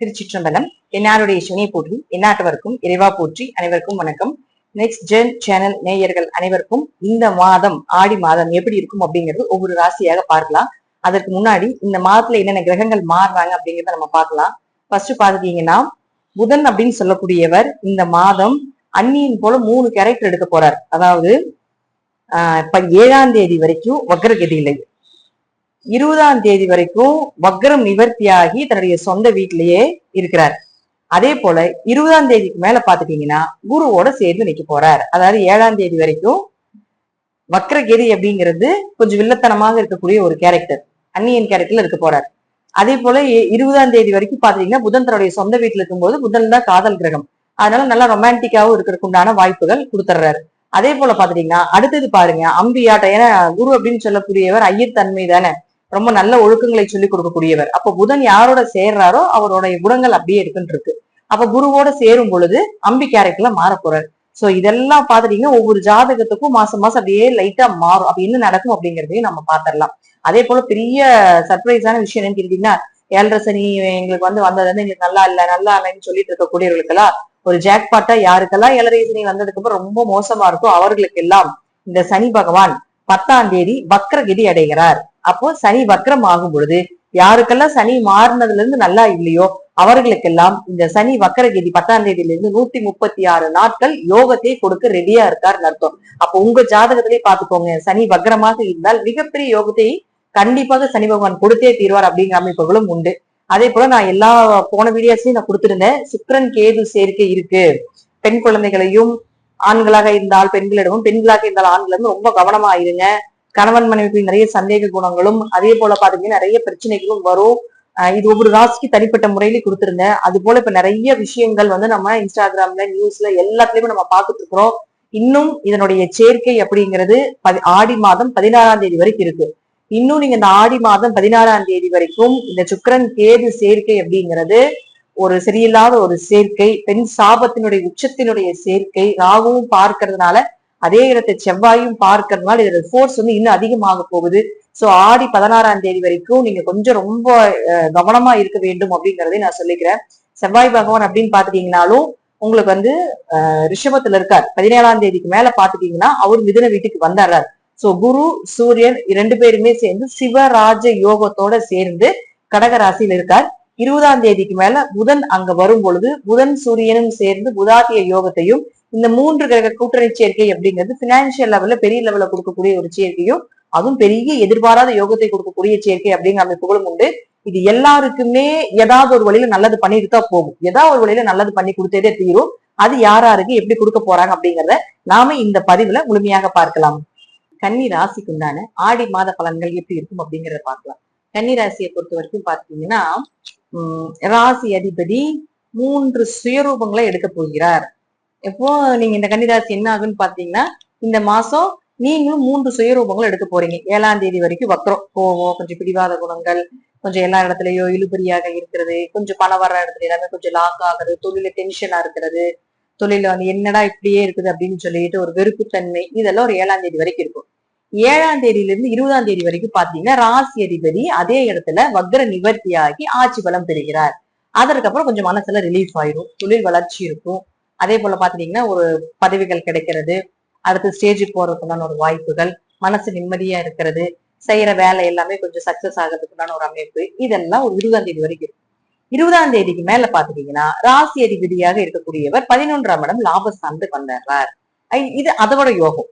திருச்சிற்றம்பலம். என்னாருடைய சிவனை போற்றி எந்நாட்டவர்க்கும் இறைவா போற்றி. அனைவருக்கும் வணக்கம். நெக்ஸ்ட் ஜென் சேனல் நேயர்கள் அனைவருக்கும் இந்த மாதம் ஆடி மாதம் எப்படி இருக்கும் அப்படிங்கிறது ஒவ்வொரு ராசியாக பார்க்கலாம். அதற்கு முன்னாடி இந்த மாதத்துல என்னென்ன கிரகங்கள் மாறுறாங்க அப்படிங்கிறத நம்ம பார்க்கலாம். ஃபர்ஸ்ட் பாத்துட்டீங்கன்னா புதன் அப்படின்னு சொல்லக்கூடியவர் இந்த மாதம் அந்நியின் போல 3 கேரக்டர் எடுக்க போறார். அதாவது இப்ப 7ஆம் தேதி வரைக்கும் வக்ரகதியில, 20ஆம் தேதி வரைக்கும் வக்ரம் நிவர்த்தியாகி தன்னுடைய சொந்த வீட்டிலேயே இருக்கிறார். அதே போல 20ஆம் தேதிக்கு மேல பாத்துட்டீங்கன்னா குருவோட சேர்ந்து நிக்க போறார். அதாவது 7ஆம் தேதி வரைக்கும் வக்ரகதி அப்படிங்கிறது கொஞ்சம் வில்லத்தனமாக இருக்கக்கூடிய ஒரு கேரக்டர், அந்நியன் கேரக்டர்ல இருக்க போறார். அதே போல 20ஆம் தேதி வரைக்கும் பாத்தீங்கன்னா புதன் தன்னுடைய சொந்த வீட்டுல இருக்கும்போது புதன் தான் காதல் கிரகம், அதனால நல்லா ரொமான்டிக்காவும் இருக்கிறதுக்கு உண்டான வாய்ப்புகள் கொடுத்துட்றாரு. அதே போல பாத்துட்டீங்கன்னா அடுத்தது பாருங்க அம்பியாட்டம். ஏன்னா குரு அப்படின்னு சொல்லக்கூடியவர் ஐயத்தன்மை தானே, ரொம்ப நல்ல ஒழுக்கங்களை சொல்லி கொடுக்கக்கூடியவர். அப்ப புதன் யாரோட சேர்றாரோ அவருடைய குணங்கள் அப்படியே இருக்குன்னு இருக்கு. அப்ப குருவோட சேரும் பொழுது அம்பி கேரக்டர்ல மாற போறாரு. சோ இதெல்லாம் பாத்துட்டீங்கன்னா ஒவ்வொரு ஜாதகத்துக்கும் மாசம் மாசம் அப்படியே லைட்டா மாறும். அப்ப என்ன நடக்கும் அப்படிங்கறதையும் நம்ம பாத்திரலாம். அதே போல பெரிய சர்ப்ரைஸான விஷயம் என்னன்னு கேட்டீங்கன்னா 7.5 சனி எங்களுக்கு வந்தது வந்து எங்களுக்கு நல்லா இல்லைன்னு சொல்லிட்டு இருக்கக்கூடியவர்களுக்கெல்லாம் ஒரு ஜாக்பாட்டா, யாருக்கெல்லாம் 7.5 சனி வந்ததுக்கு அப்புறம் ரொம்ப மோசமா இருக்கும் அவர்களுக்கு எல்லாம் இந்த சனி பகவான் 10ஆம் தேதி வக்ரகதி அடைகிறார். அப்போ சனி வக்ரம் ஆகும் பொழுது யாருக்கெல்லாம் சனி மாறினதுல இருந்து நல்லா இல்லையோ அவர்களுக்கெல்லாம் இந்த சனி வக்ரகதி 10ஆம் தேதியில இருந்து 136 நாட்கள் யோகத்தை கொடுக்க ரெடியா இருக்காருன்னு அர்த்தம். அப்போ உங்க ஜாதகத்திலேயே பாத்துக்கோங்க, சனி வக்ரமாக இருந்தால் மிகப்பெரிய யோகத்தை கண்டிப்பாக சனி பகவான் கொடுத்தே தீர்வார் அப்படிங்கிற அமைப்புகளும் உண்டு. அதே போல நான் எல்லா போன வீடியோஸ்லயும் நான் கொடுத்திருந்தேன், சுக்கிரன் கேது சேர்க்கை இருக்கு. பெண் குழந்தைகளையும் ஆண்களாக இருந்தால் பெண்களிடமும், பெண்களாக இருந்தால் ஆண்களிடமும் ரொம்ப கவனமா இருங்க. கணவன் மனைவிக்கு நிறைய சந்தேக குணங்களும் அதே போல பாத்தீங்கன்னா நிறைய பிரச்சனைகளும் வரும். இது ஒவ்வொரு ராசிக்கு தனிப்பட்ட முறையில கொடுத்திருந்தேன். அது போல இப்ப நிறைய விஷயங்கள் வந்து நம்ம இன்ஸ்டாகிராம்ல நியூஸ்ல எல்லாத்துலயுமே நம்ம பார்த்துட்டு இருக்கிறோம். இன்னும் இதனுடைய சேர்க்கை அப்படிங்கிறது ஆடி மாதம் 16ஆம் தேதி வரைக்கும் இருக்கு. இன்னும் நீங்க இந்த ஆடி மாதம் 16ஆம் தேதி வரைக்கும் இந்த சுக்கிரன் கேது சேர்க்கை அப்படிங்கிறது ஒரு சரியில்லாத ஒரு சேர்க்கை, பெண் சாபத்தினுடைய உச்சத்தினுடைய சேர்க்கை, ராகுவும் பார்க்கறதுனால அதே இடத்தை செவ்வாயும் பார்க்கறதுனால இதோட ஃபோர்ஸ் வந்து இன்னும் அதிகமாக போகுது. சோ ஆடி 16ஆம் தேதி வரைக்கும் நீங்க கொஞ்சம் ரொம்ப கவனமா இருக்க வேண்டும் அப்படிங்கறதை நான் சொல்லிக்கிறேன். செவ்வாய் பகவான் அப்படின்னு பாத்துட்டீங்கன்னாலும் உங்களுக்கு வந்து ரிஷபத்துல இருக்கார். 17ஆம் தேதிக்கு மேல பாத்துட்டீங்கன்னா அவர் மிதுன வீட்டுக்கு வந்துடுறார். சோ குரு சூரியன் 2 பேருமே சேர்ந்து சிவராஜ யோகத்தோட சேர்ந்து கடக ராசியில இருக்கார். 20ஆம் தேதிக்கு மேல புதன் அங்க வரும் பொழுது புதன் சூரியனும் சேர்ந்து புதாத்திய யோகத்தையும், இந்த 3 கிரக கூட்டணி சேர்க்கை அப்படிங்கிறது பினான்சியல் லெவல்ல பெரிய லெவல்ல கொடுக்கக்கூடிய ஒரு சேர்க்கையும், அதுவும் பெரிய எதிர்பாராத யோகத்தை கொடுக்கக்கூடிய சேர்க்கை அப்படிங்கிற அமைப்புகளும் உண்டு. இது எல்லாருக்குமே ஏதாவது ஒரு வழியில நல்லது பண்ணிட்டு தான் போகும், ஏதாவது ஒரு வழியில நல்லது பண்ணி கொடுத்ததே தீரும். அது யாராருக்கு எப்படி கொடுக்க போறாங்க அப்படிங்கறத நாம இந்த பதிவுல முழுமையாக பார்க்கலாம். கன்னி ராசிக்கு உண்டான ஆடி மாத பலன்கள் எப்படி இருக்கும் அப்படிங்கறத பார்க்கலாம். கன்னி ராசியை பொறுத்த வரைக்கும் பாத்தீங்கன்னா ராசி அதிபதி 3 சுயரூபங்களை எடுக்க போகிறார். எப்போ நீங்க இந்த கன்னிராசி என்ன ஆகுன்னு பாத்தீங்கன்னா இந்த மாசம் நீங்களும் 3 சுயரூபங்கள் எடுக்க போறீங்க. 7ஆம் தேதி வரைக்கும் வக்ரம், கோவம், கொஞ்சம் பிடிவாத குணங்கள், கொஞ்சம் எல்லா இடத்துலயோ இழுபறியாக இருக்கிறது, கொஞ்சம் பணம் வர்ற இடத்துல எல்லாமே கொஞ்சம் லாக் ஆகுறது, தொழில டென்ஷனா இருக்கிறது, தொழில வந்து என்னடா இப்படியே இருக்குது அப்படின்னு சொல்லிட்டு ஒரு வெறுப்புத்தன்மை, இதெல்லாம் ஒரு 7ஆம் தேதி வரைக்கும் இருக்கும். 7ஆம் தேதியில இருந்து 20ஆம் தேதி வரைக்கும் பாத்தீங்கன்னா ராசி அதிபதி அதே இடத்துல வக்ர நிவர்த்தியாகி ஆட்சி பலம் பெறுகிறார். அதற்கப்புறம் கொஞ்சம் மனசுல ரிலீஃப் ஆயிரும், தொழில் வளர்ச்சி இருக்கும். அதே போல பாத்தீங்கன்னா ஒரு பதவிகள் கிடைக்கிறது, அடுத்த ஸ்டேஜுக்கு போறதுக்குண்டான ஒரு வாய்ப்புகள், மனசு நிம்மதியா இருக்கிறது, செய்யற வேலை எல்லாமே கொஞ்சம் சக்சஸ் ஆகிறதுக்குண்டான ஒரு அமைப்பு, இதெல்லாம் ஒரு 20ஆம் தேதி வரைக்கும் இருக்கும். 20ஆம் தேதிக்கு மேல பாத்துட்டீங்கன்னா ராசி அதிபதியாக இருக்கக்கூடியவர் 11ஆம் இடம் லாபஸ்தானத்துக்கு வந்துடுறார். இது அதோட யோகம்.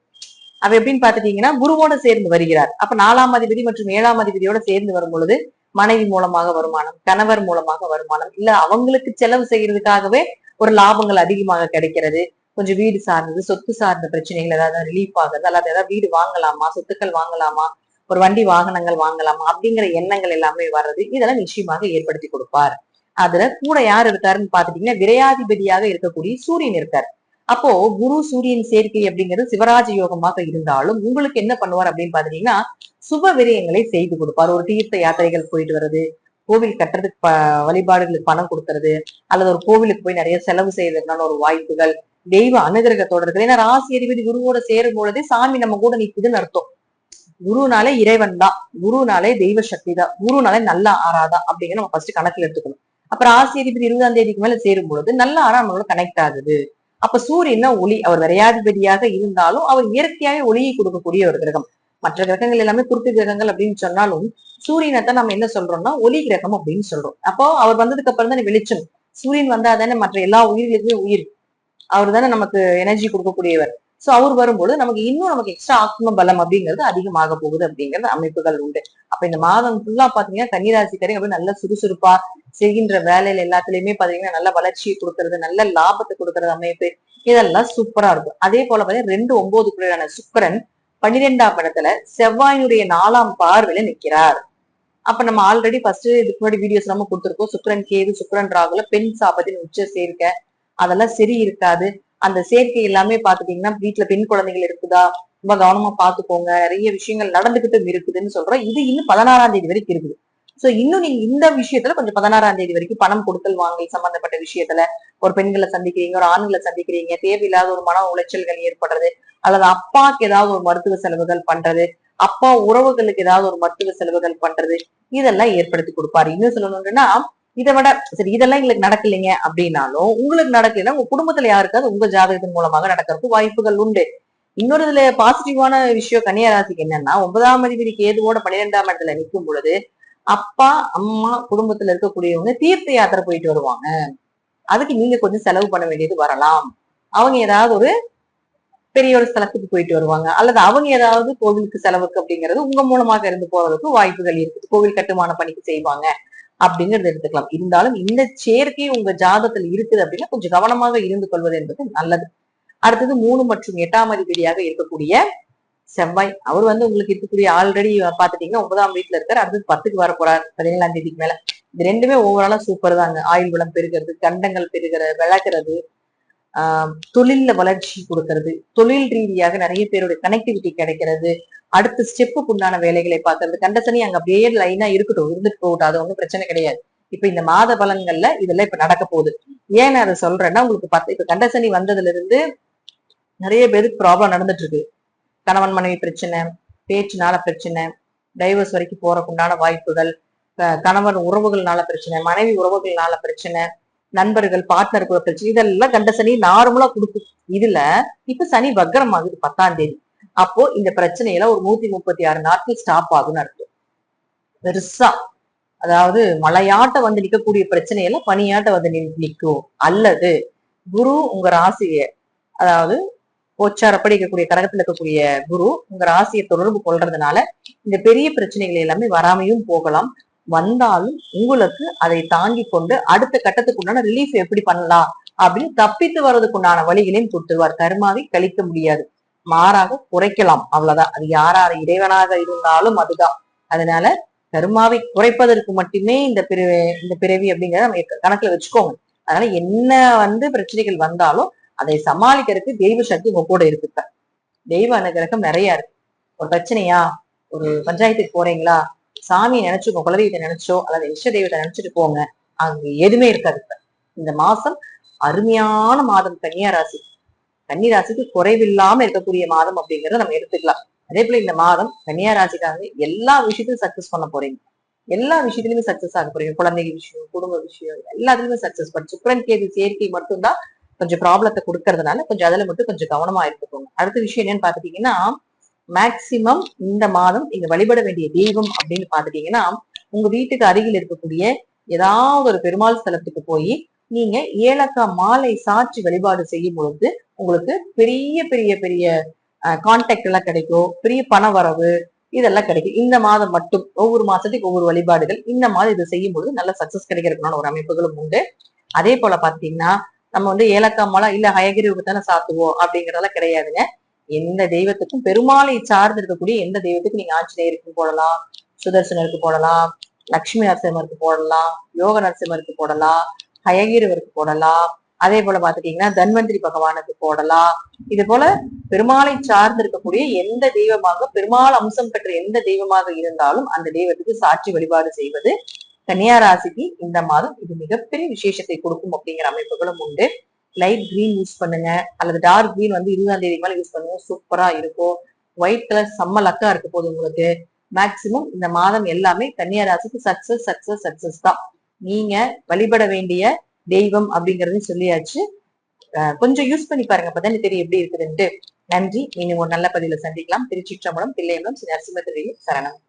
அவ எப்படின்னு பாத்துட்டீங்கன்னா குருவோட சேர்ந்து வருகிறார். அப்ப 4ஆம் அதிபதி மற்றும் 7ஆம் அதிபதியோட சேர்ந்து வரும் பொழுது மனைவி மூலமாக வருமானம், கணவர் மூலமாக வருமானம், இல்ல அவங்களுக்கு செலவு செய்யறதுக்காகவே ஒரு லாபங்கள் அதிகமாக கிடைக்கிறது. கொஞ்சம் வீடு சார்ந்தது, சொத்து சார்ந்த பிரச்சனைகள் ஏதாவது ரிலீஃப் ஆகுது, அல்லது ஏதாவது வீடு வாங்கலாமா, சொத்துக்கள் வாங்கலாமா, ஒரு வண்டி வாகனங்கள் வாங்கலாமா அப்படிங்கிற எண்ணங்கள் எல்லாமே வர்றது, இதெல்லாம் நிச்சயமாக ஏற்படுத்தி கொடுப்பார். அதுல கூட யார் இருக்காருன்னு பாத்துட்டீங்கன்னா விரையாதிபதியாக இருக்கக்கூடிய சூரியன் இருக்கார். அப்போ குரு சூரியன் சேர்க்கை அப்படிங்கிறது சிவராஜ யோகமாக இருந்தாலும் உங்களுக்கு என்ன பண்ணுவார் அப்படின்னு பாத்தீங்கன்னா சுப விரயங்களை செய்து கொடுப்பார். ஒரு தீர்த்த யாத்திரைகள் போயிட்டு வர்றது, கோவில் கட்டுறதுக்கு வழிபாடுகளுக்கு பணம் கொடுக்கறது, அல்லது ஒரு கோவிலுக்கு போய் நிறைய செலவு செய்யறதுக்கான ஒரு வாய்ப்புகள், தெய்வ அனுகிரகத்தோட இருக்குது. ஏன்னா ராசி அதிபதி குருவோட சேரும் பொழுதே சாமி நம்ம கூட நிக்குதுன்னு அர்த்தம். குருனாலே இறைவன் தான், குருனாலே தெய்வ சக்தி தான், குருனாலே நல்ல ஆறாதான் அப்படிங்கிற நம்ம ஃபர்ஸ்ட் கணக்குல எடுத்துக்கணும். அப்ப ராசி அதிபதி 20ஆம் தேதிக்கு மேல சேரும் பொழுது நல்ல ஆனா நம்மளோட கனெக்ட் ஆகுது. அப்ப சூரியன் தான் ஒளி. அவர் விரையாதிபதியாக இருந்தாலும் அவர் இயற்கையாவே ஒளியை கொடுக்கக்கூடிய ஒரு கிரகம். மற்ற கிரகங்கள் எல்லாமே குருட்டு கிரகங்கள் அப்படின்னு சொன்னாலும் சூரியனை தான் நம்ம என்ன சொல்றோம்னா ஒளி கிரகம் அப்படின்னு சொல்றோம். அப்போ அவர் வந்ததுக்கு அப்புறம் தானே வெளிச்சம். சூரியன் வந்தா தானே மற்ற எல்லா உயிர்களுக்குமே உயிர். அவர் தானே நமக்கு எனர்ஜி கொடுக்கக்கூடியவர். சோ அவர் வரும்போது நமக்கு இன்னும் நமக்கு எக்ஸ்ட்ரா ஆத்ம பலம் அப்படிங்கிறது அதிகமாக போகுது அப்படிங்கிறது அமைப்புகள் உண்டு. அப்ப இந்த மாதம் ஃபுல்லா பாத்தீங்கன்னா கன்னிராசிக்காரங்க அப்படி நல்ல சுறுசுறுப்பா செய்கின்ற வேலையில எல்லாத்துலயுமே பாத்தீங்கன்னா நல்ல வளர்ச்சியை கொடுக்கறது, நல்ல லாபத்தை கொடுக்கறது அமைப்பு, இதெல்லாம் சூப்பரா இருக்கும். அதே போல பாத்தீங்கன்னா 2-9 சுக்கிரன் 12ஆம் இடத்துல செவ்வாயினுடைய 4ஆம் பார்வையில நிக்கிறார். அப்ப நம்ம ஆல்ரெடி ஃபர்ஸ்ட் இதுக்கு முன்னாடி வீடியோஸ் நம்ம கொடுத்திருக்கோம். சுக்கிரன் கேது, சுக்கிரன் ராகுல பெண் சாபத்தின் உச்ச சேர்க்கை, அதெல்லாம் சரி இருக்காது. அந்த சேர்க்கை எல்லாமே பாத்துட்டீங்கன்னா வீட்டுல பெண் குழந்தைகள் இருக்குதா ரொம்ப கவனமா பாத்துக்கோங்க. நிறைய விஷயங்கள் நடந்துகிட்டும் இருக்குதுன்னு சொல்றோம். இது இன்னும் 16ஆம் தேதி வரைக்கும் இருக்குது. சோ இன்னும் நீங்க இந்த விஷயத்துல கொஞ்சம் 16ஆம் தேதி வரைக்கும் பணம் கொடுத்தல் வாங்கல் சம்பந்தப்பட்ட விஷயத்துல ஒரு பெண்களை சந்திக்கிறீங்க, ஒரு ஆண்களை சந்திக்கிறீங்க, தேவையில்லாத ஒரு மன உளைச்சல்கள் ஏற்படுறது, அல்லது அப்பாக்கு ஏதாவது ஒரு மருத்துவ செலவுகள் பண்றது, அப்பா உறவுகளுக்கு ஏதாவது ஒரு மருத்துவ செலவுகள் பண்றது, இதெல்லாம் ஏற்படுத்தி கொடுப்பாரு. இன்னும் சொல்லணும்னா இதை விட சரி இதெல்லாம் எங்களுக்கு நடக்கலைங்க அப்படின்னாலும் உங்களுக்கு நடக்கலைன்னா உங்க குடும்பத்துல யாருக்காவது உங்க ஜாதகத்தின் மூலமாக நடக்கிறதுக்கு வாய்ப்புகள் உண்டு. இன்னொரு இதுல பாசிட்டிவான விஷயம் கன்னியா ராசிக்கு என்னன்னா 9ஆம் அதிபதி கேதுவோட 12ஆம் இடத்துல நிற்கும் பொழுது அப்பா அம்மா குடும்பத்துல இருக்கக்கூடியவங்க தீர்த்த யாத்திரை போயிட்டு வருவாங்க. அதுக்கு நீங்க கொஞ்சம் செலவு பண்ண வேண்டியது வரலாம். அவங்க ஏதாவது ஒரு பெரிய ஒரு ஸ்தலத்துக்கு போயிட்டு வருவாங்க, அல்லது அவங்க ஏதாவது கோவிலுக்கு செலவுக்கு அப்படிங்கிறது உங்க மூலமாக இருந்து போறதுக்கு வாய்ப்புகள் இருக்குது. கோவில் கட்டுமான பணிக்கு செய்வாங்க அப்படிங்கறத எடுத்துக்கலாம். இருந்தாலும் இந்த சேர்க்கை உங்க ஜாதகத்துல இருக்குது அப்படின்னா கொஞ்சம் கவனமாக இருந்து கொள்வது என்பது நல்லது. அடுத்தது 3 மற்றும் 8ஆம் அதிபதியாக இருக்கக்கூடிய செவ்வாய், அவர் உங்களுக்கு இருக்கக்கூடிய ஆல்ரெடி பாத்துட்டீங்கன்னா 9ஆம் வீட்டுல இருக்காரு. அடுத்தது 10க்கு வர போறாரு 17ஆம் தேதிக்கு மேல. இது ரெண்டுமே ஓவராலா சூப்பர் தாங்க. ஆயுள் வளம் பெருகிறது, கண்டங்கள் பெருகிறது, விளக்குறது, தொழில்ல வளர்ச்சி கொடுக்கறது, தொழில் ரீதியாக நிறைய பேருடைய கனெக்டிவிட்டி கிடைக்கிறது, அடுத்த ஸ்டெப்புக்கு உண்டான வேலைகளை பார்க்கறது. கண்டசனி அங்க அப்படியே லைனா இருக்கட்டும், இருந்துட்டு போகட்டும், அது ஒன்றும் பிரச்சனை கிடையாது. இப்ப இந்த மாத பலன்கள்ல இதெல்லாம் இப்ப நடக்க போகுது. ஏன் நான் அதை சொல்றேன்னா உங்களுக்கு இப்ப கண்டசனி வந்ததுல இருந்து நிறைய பேருக்கு ப்ராப்ளம் நடந்துட்டு இருக்கு. கணவன் மனைவி பிரச்சனை, பேச்சுனால பிரச்சனை, டைவர்ஸ் வரைக்கும் போறதுக்கு உண்டான வாய்ப்புகள், கணவன் உறவுகள்னால பிரச்சனை, மனைவி உறவுகள்னால பிரச்சனை, நண்பர்கள் பார்ட்னருக்கு ஒரு பிரச்சனை, இதெல்லாம் கண்ட சனி நார்மலா கொடுக்கும். இதுல இப்ப சனி வக்ரம் ஆகுது 10ஆம் தேதி. அப்போ இந்த பிரச்சனையில ஒரு 136 நாட்கள் ஸ்டாப் ஆகும்னு அர்த்தம். பெருசா அதாவது மழையாட்ட வந்து நிக்கக்கூடிய பிரச்சனையில பனியாட்ட வந்து நிற்கும். அல்லது குரு உங்க ராசியை, அதாவது கோச்சாரப்படி இருக்கக்கூடிய கடகத்துல இருக்கக்கூடிய குரு உங்க ராசியை தொடர்பு கொள்றதுனால இந்த பெரிய பிரச்சனைகள் எல்லாமே வராமையும் போகலாம். வந்தாலும் உங்களுக்கு அதை தாங்கி கொண்டு அடுத்த கட்டத்துக்கு உண்டான ரிலீஃப் எப்படி பண்ணலாம் அப்படின்னு தப்பித்து வர்றதுக்குண்டான வழிகளையும் கொடுத்துருவார். கர்மாவை கழிக்க முடியாது, மாறாக குறைக்கலாம். அவ்வளவுதான். அது யாரார இறைவனாக இருந்தாலும் அதுதான். அதனால கர்மாவை குறைப்பதற்கு மட்டுமே இந்த பிறவி அப்படிங்கிறத நம்ம கணக்குல வச்சுக்கோங்க. அதனால என்ன பிரச்சனைகள் வந்தாலும் அதை சமாளிக்கிறதுக்கு தெய்வ சக்தி உங்க கூட இருக்கு. தெய்வ அனுகிரகம் நிறைய இருக்கு. ஒரு பிரச்சனையா, ஒரு பஞ்சாயத்துக்கு போறீங்களா, சாமியை நினைச்சுக்கோ, குலதெய்வத்தை நினைச்சோ அல்லது இஷ்ட தெய்வத்தை நினைச்சிட்டு போங்க, அங்க எதுவுமே இருக்காது. இந்த மாசம் அருமையான மாதம் கன்னியா ராசி. கன்னி ராசிக்கு குறைவில்லாம இருக்கக்கூடிய மாதம் அப்படிங்கறத நம்ம எடுத்துக்கலாம். அதே போல இந்த மாதம் கன்னியா ராசிக்காக எல்லா விஷயத்திலும் சக்சஸ் பண்ண போறீங்க. எல்லா விஷயத்திலுமே சக்சஸ் ஆக போறீங்க. குழந்தைங்க விஷயம், குடும்ப விஷயம், எல்லாத்துலயுமே சக்சஸ். பட் சுக்கிரன் கேது சேர்க்கை மட்டும்தான் கொஞ்சம் ப்ராப்ளத்தை கொடுக்கறதுனால கொஞ்சம் அதுல மட்டும் கொஞ்சம் கவனமா இருந்துக்கோங்க. அடுத்த விஷயம் என்னன்னு பாத்துட்டீங்கன்னா, மேக்சிமம் இந்த மாதம் நீங்க வழிபட வேண்டிய தெய்வம் அப்படின்னு பாத்துட்டீங்கன்னா, உங்க வீட்டுக்கு அருகில் இருக்கக்கூடிய ஏதாவது ஒரு பெருமாள் ஸ்தலத்துக்கு போய் நீங்க ஏலக்காய் மாலை சாட்சி வழிபாடு செய்யும் பொழுது உங்களுக்கு பெரிய பெரிய பெரிய கான்டாக்ட் எல்லாம் கிடைக்கும், பெரிய பண வரவு இதெல்லாம் கிடைக்கும். இந்த மாதம் மட்டும் ஒவ்வொரு மாசத்துக்கு ஒவ்வொரு வழிபாடுகள் இந்த மாதிரி இதை செய்யும் பொழுது நல்ல சக்சஸ் கிடைக்கிறதுக்கான ஒரு அமைப்புகளும் உண்டு. அதே போல பாத்தீங்கன்னா நம்ம ஏலக்காய் மாலை இல்ல ஹயகிரிவுக்கு தானே சாத்துவோம் அப்படிங்கறதெல்லாம் கிடையாதுங்க. எந்த தெய்வத்துக்கும் பெருமாளை சார்ந்து இருக்கக்கூடிய எந்த தெய்வத்துக்கும் நீங்க ஆஞ்சநேயருக்கு போடலாம், சுதர்சனருக்கு போடலாம், லட்சுமி நரசிம்மருக்கு போடலாம், யோக நரசிம்மருக்கு போடலாம், ஹயகிரிவருக்கு போடலாம். அதே போல பாத்துட்டீங்கன்னா தன்வந்திரி பகவானுக்கு போடலாம். இது போல பெருமாளை சார்ந்து இருக்கக்கூடிய எந்த தெய்வமாக, பெருமாள் அம்சம் பெற்ற எந்த தெய்வமாக இருந்தாலும் அந்த தெய்வத்துக்கு சாட்சி வழிபாடு செய்வது கன்னியா ராசிக்கு இந்த மாதம் இது மிகப்பெரிய விசேஷத்தை கொடுக்கும் அப்படிங்கிற அமைப்புகளும் உண்டு. லைட் கிரீன் யூஸ் பண்ணுங்க, அல்லது டார்க் கிரீன் 20ஆம் தேதி மேல யூஸ் பண்ணுங்க, சூப்பரா இருக்கும். ஒயிட் கலர் செம்ம லக்கா இருக்க போது உங்களுக்கு. மேக்சிமம் இந்த மாதம் எல்லாமே கன்னியா ராசிக்கு சக்சஸ் சக்சஸ் சக்சஸ் தான். நீங்க வழிபட வேண்டிய தெய்வம் அப்படிங்கறதையும் சொல்லியாச்சு. கொஞ்சம் யூஸ் பண்ணி பாருங்க, அப்பதான் தெரியும் எப்படி இருக்குதுன்ட்டு. நன்றி. மீண்டும் ஒரு நல்ல பதிவுல சந்திக்கலாம். திருச்சிற்றம்பலம், தில்லையம்பலம், ஸ்ரீ நரசிம்ம சரணம்.